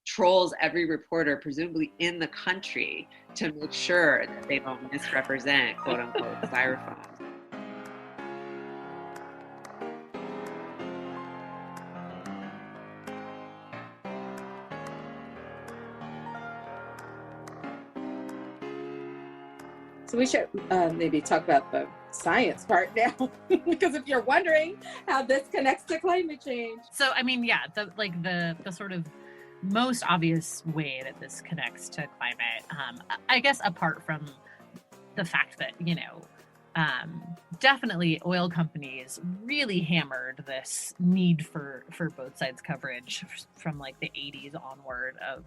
trolls every reporter, presumably in the country, to make sure that they don't misrepresent quote unquote styrofoam. So we should maybe talk about the science part now, because if you're wondering how this connects to climate change. So, I mean, yeah, the sort of most obvious way that this connects to climate, I guess apart from the fact that, definitely oil companies really hammered this need for both sides coverage from like the 80s onward of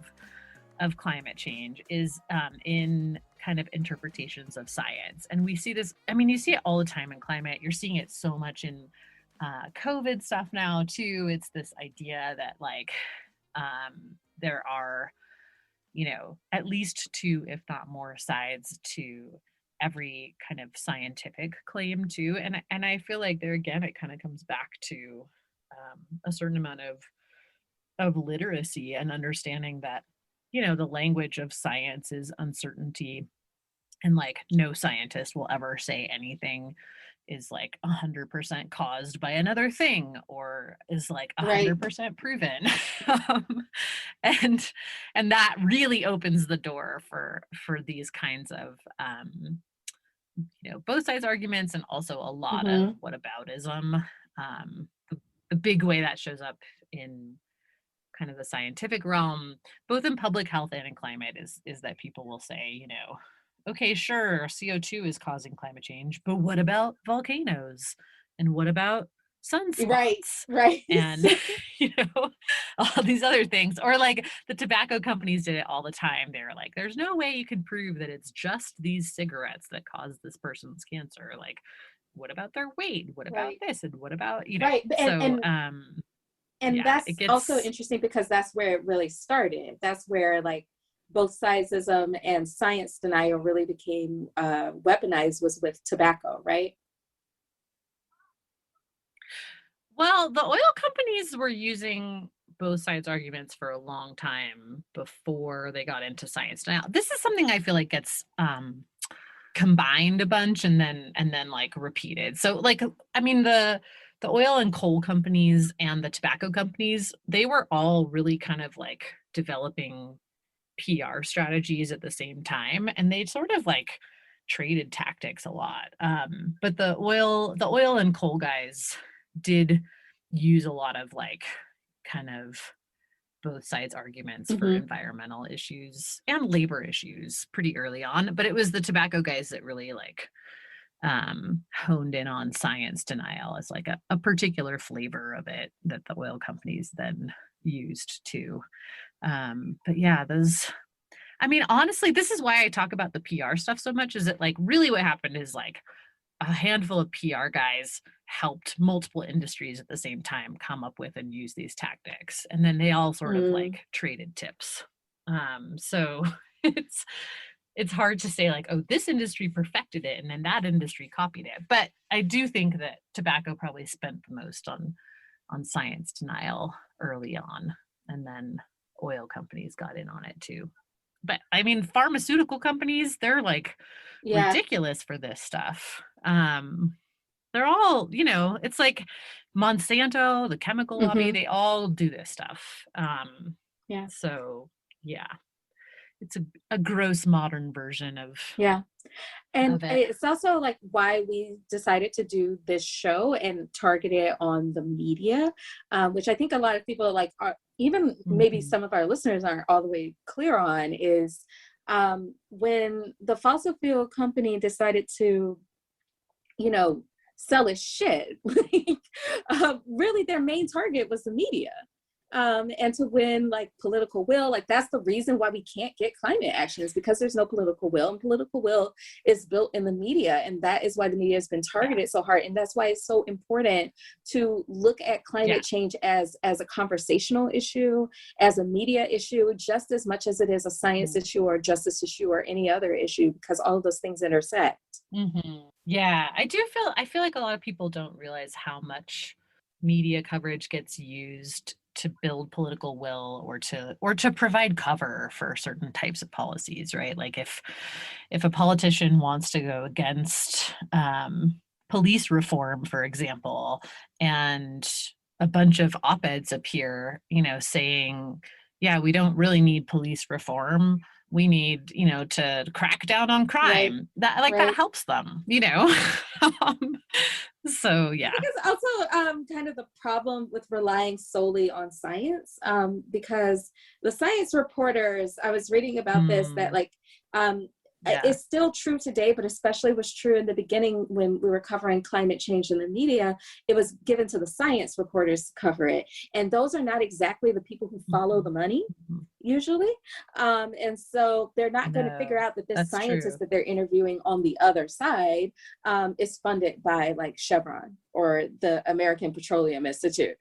climate change is in kind of interpretations of science. And we see this, I mean, you see it all the time in climate. You're seeing it so much in COVID stuff now too. It's this idea that like there are, at least two, if not more sides to every kind of scientific claim too. And I feel like there again, it kind of comes back to a certain amount of literacy and understanding that, the language of science is uncertainty, and like no scientist will ever say anything is like 100% caused by another thing or is like 100% proven. And that really opens the door for these kinds of both sides arguments, and also a lot of whataboutism. The big way that shows up in kind of the scientific realm, both in public health and in climate, is that people will say, okay, sure, CO2 is causing climate change, but what about volcanoes? And what about sunspots? Right. And, all these other things. Or like the tobacco companies did it all the time. They were like, there's no way you can prove that it's just these cigarettes that cause this person's cancer. Like, what about their weight? What about this? And what about, Right. And yeah, that's also interesting, because that's where it really started. That's where like both sidesism and science denial really became weaponized, was with tobacco, right? Well, the oil companies were using both sides arguments for a long time before they got into science. Now, this is something I feel like gets combined a bunch and then like repeated. So like, I mean, the oil and coal companies and the tobacco companies, they were all really kind of like developing PR strategies at the same time, and they sort of like traded tactics a lot. But the oil and coal guys did use a lot of like kind of both sides arguments for environmental issues and labor issues pretty early on, but it was the tobacco guys that really like honed in on science denial as like a particular flavor of it that the oil companies then used too. But yeah, I mean, honestly, this is why I talk about the PR stuff so much, is that like really what happened is like a handful of PR guys helped multiple industries at the same time come up with and use these tactics. And then they all sort of like traded tips. So it's hard to say like, oh, this industry perfected it and then that industry copied it. But I do think that tobacco probably spent the most on science denial early on. And then oil companies got in on it too. But I mean, pharmaceutical companies, they're like ridiculous for this stuff. They're all, you know, it's like Monsanto, the chemical lobby, they all do this stuff. So yeah, it's a gross modern version of and of it. it's also like why we decided to do this show and target it on the media, which I think a lot of people like are, even maybe some of our listeners aren't all the way clear on, is when the fossil fuel company decided to, you know, sell its shit, really their main target was the media. And to win like political will, like that's the reason why we can't get climate action, is because there's no political will, and political will is built in the media. And that is why the media has been targeted so hard. And that's why it's so important to look at climate change as a conversational issue, as a media issue, just as much as it is a science issue or a justice issue or any other issue, because all of those things intersect. Yeah, I feel like a lot of people don't realize how much media coverage gets used to build political will or to provide cover for certain types of policies, right? Like if a politician wants to go against police reform, for example, and a bunch of op-eds appear, you know, saying, yeah, we don't really need police reform. We need, you know, to crack down on crime. That helps them, you know. So yeah, I think it's also kind of the problem with relying solely on science, because the science reporters, I was reading about this, that like it's still true today, but especially was true in the beginning when we were covering climate change in the media. It was given to the science reporters to cover it, and those are not exactly the people who follow the money usually, and so they're not going to figure out that this scientist that they're interviewing on the other side is funded by like Chevron or the American Petroleum Institute.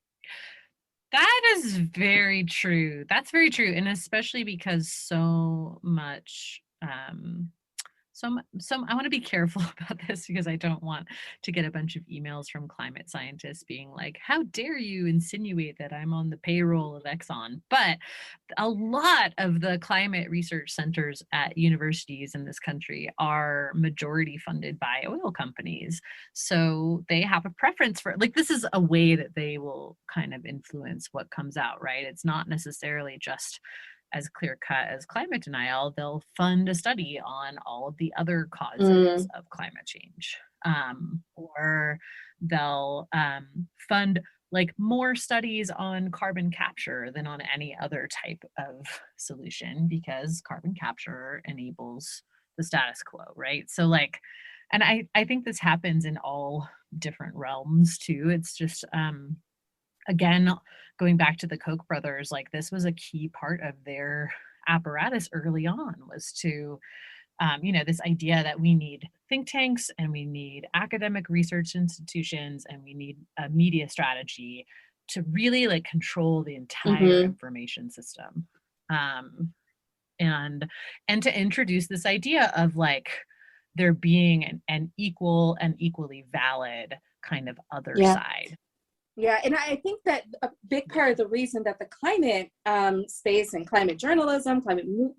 That is very true. That's very true, and especially because so much I want to be careful about this, because I don't want to get a bunch of emails from climate scientists being like, how dare you insinuate that I'm on the payroll of Exxon? But a lot of the climate research centers at universities in this country are majority funded by oil companies. So they have a preference for, like, this is a way that they will kind of influence what comes out, right? It's not necessarily just as clear cut as climate denial. They'll fund a study on all of the other causes of climate change, or they'll fund like more studies on carbon capture than on any other type of solution, because carbon capture enables the status quo, right? So like, and I think this happens in all different realms too. It's just again, going back to the Koch brothers, like this was a key part of their apparatus early on, was to, you know, this idea that we need think tanks and we need academic research institutions and we need a media strategy to really like control the entire information system. And to introduce this idea of like there being an equal and equally valid kind of other side. Yeah, and I think that a big part of the reason that the climate space and climate journalism,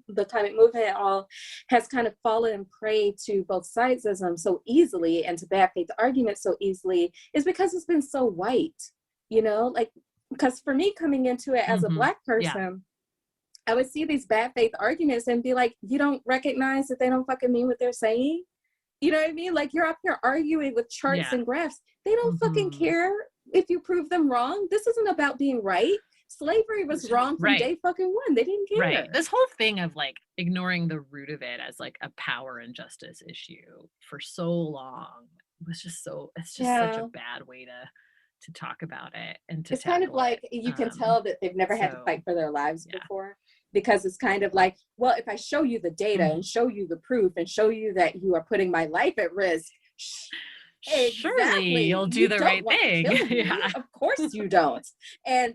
the climate movement all has kind of fallen prey to both sidesism so easily and to bad faith arguments so easily is because it's been so white, you know, like, because for me coming into it as a Black person, I would see these bad faith arguments and be like, you don't recognize that they don't fucking mean what they're saying? You know what I mean? Like, you're up here arguing with charts and graphs. They don't fucking care if you prove them wrong. This isn't about being right. Slavery was wrong from day fucking one. They didn't care. Right. This whole thing of like ignoring the root of it as like a power and justice issue for so long was just it's just such a bad way to talk about it and to it's kind of like you can tell that they've never had to fight for their lives before, because it's kind of like, well, if I show you the data and show you the proof and show you that you are putting my life at risk, surely you'll do the right thing. Of course you don't. And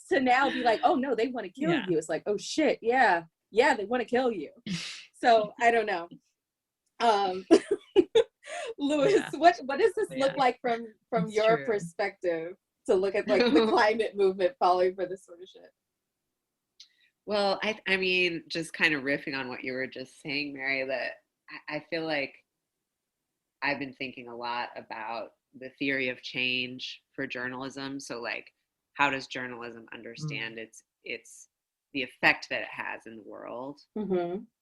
to now be like, oh no, they want to kill you. It's like, oh shit, yeah, they want to kill you. So I don't know. Louis, what does this look like from your perspective, to look at like the climate movement falling for this sort of shit? Well, I mean, just kind of riffing on what you were just saying, Mary, that I feel like I've been thinking a lot about the theory of change for journalism. So like, how does journalism understand its the effect that it has in the world?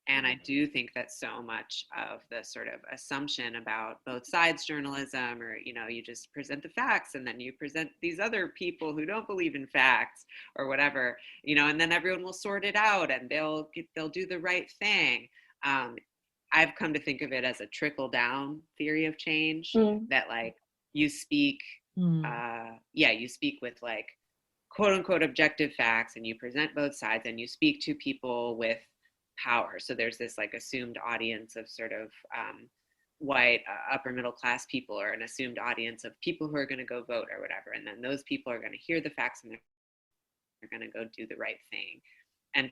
And I do think that so much of the sort of assumption about both sides journalism, or, you know, you just present the facts and then you present these other people who don't believe in facts or whatever, you know, and then everyone will sort it out and they'll do the right thing. I've come to think of it as a trickle down theory of change, that like you speak, you speak with like quote unquote objective facts and you present both sides and you speak to people with power. So there's this like assumed audience of sort of white upper middle class people, or an assumed audience of people who are going to go vote or whatever. And then those people are going to hear the facts and they're going to go do the right thing. And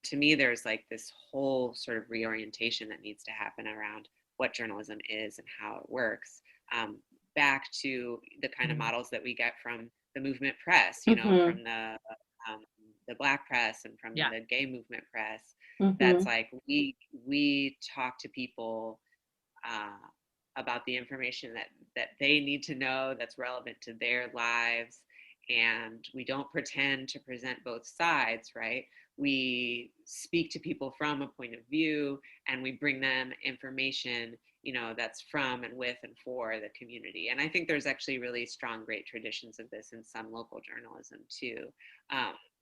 to me, there's like this whole sort of reorientation that needs to happen around what journalism is and how it works, back to the kind of models that we get from the movement press, you know, from the Black press and from the gay movement press. That's like, we talk to people about the information that they need to know that's relevant to their lives, and we don't pretend to present both sides, right? We speak to people from a point of view and we bring them information, you know, that's from and with and for the community. And I think there's actually really strong, great traditions of this in some local journalism too.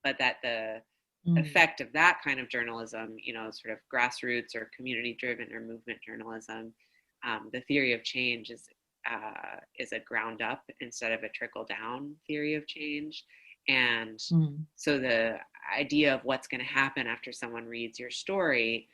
But that the effect of that kind of journalism, you know, sort of grassroots or community driven or movement journalism, the theory of change is a ground up instead of a trickle down theory of change. And so the idea of what's going to happen after someone reads your story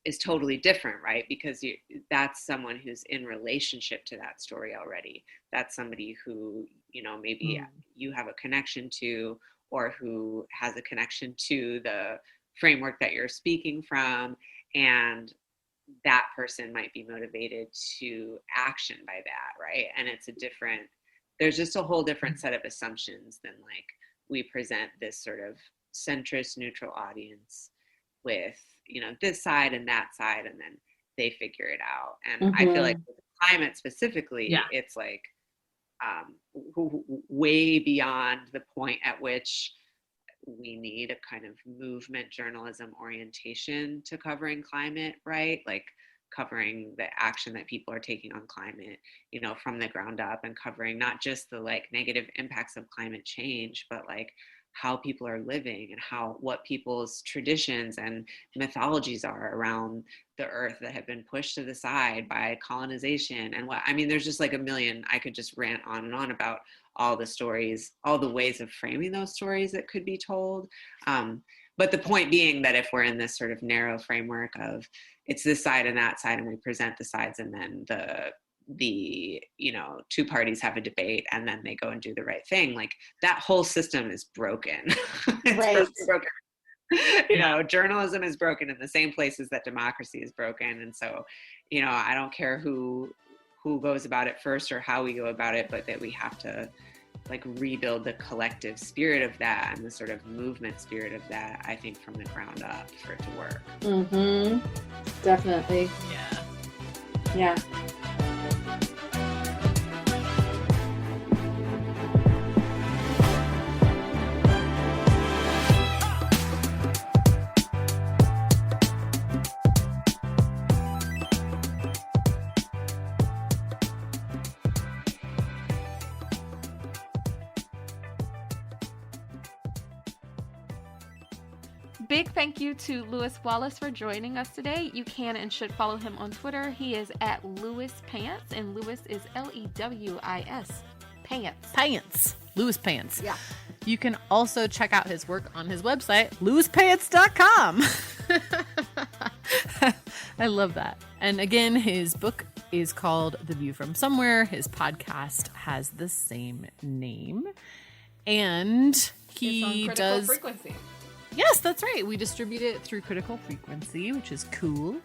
is totally different, right? Because that's someone who's in relationship to that story already. That's somebody who, you know, maybe you have a connection to, or who has a connection to the framework that you're speaking from. And that person might be motivated to action by that, right? And it's there's just a whole different set of assumptions than like we present this sort of centrist neutral audience with, you know, this side and that side, and then they figure it out. And I feel like with climate specifically, it's like way beyond the point at which we need a kind of movement journalism orientation to covering climate, right? Like covering the action that people are taking on climate, you know, from the ground up, and covering not just the like negative impacts of climate change, but like how people are living and what people's traditions and mythologies are around the earth that have been pushed to the side by colonization. And there's just like a million, I could just rant on and on about all the stories, all the ways of framing those stories that could be told. But the point being that if we're in this sort of narrow framework of it's this side and that side, and we present the sides, and then the you know, two parties have a debate and then they go and do the right thing, like that whole system is broken. It's broken. You know, journalism is broken in the same places that democracy is broken. And so, you know, I don't care who goes about it first or how we go about it, but that we have to like rebuild the collective spirit of that and the sort of movement spirit of that, I think, from the ground up for it to work. Mm-hmm. Definitely. Yeah. Big thank you to Lewis Wallace for joining us today. You can and should follow him on Twitter. He is at Lewis Pants, and Lewis is Lewis Pants. Pants. Lewis Pants. Yeah. You can also check out his work on his website, lewispants.com. I love that. And again, his book is called The View from Somewhere. His podcast has the same name. And he does Frequency. Yes, that's right. We distribute it through Critical Frequency, which is cool.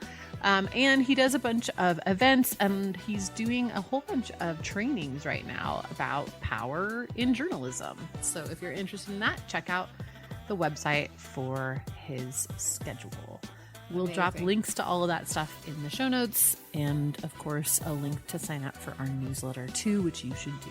And he does a bunch of events, and he's doing a whole bunch of trainings right now about power in journalism. So if you're interested in that, check out the website for his schedule. We'll drop links to all of that stuff in the show notes, and of course, a link to sign up for our newsletter too, which you should do.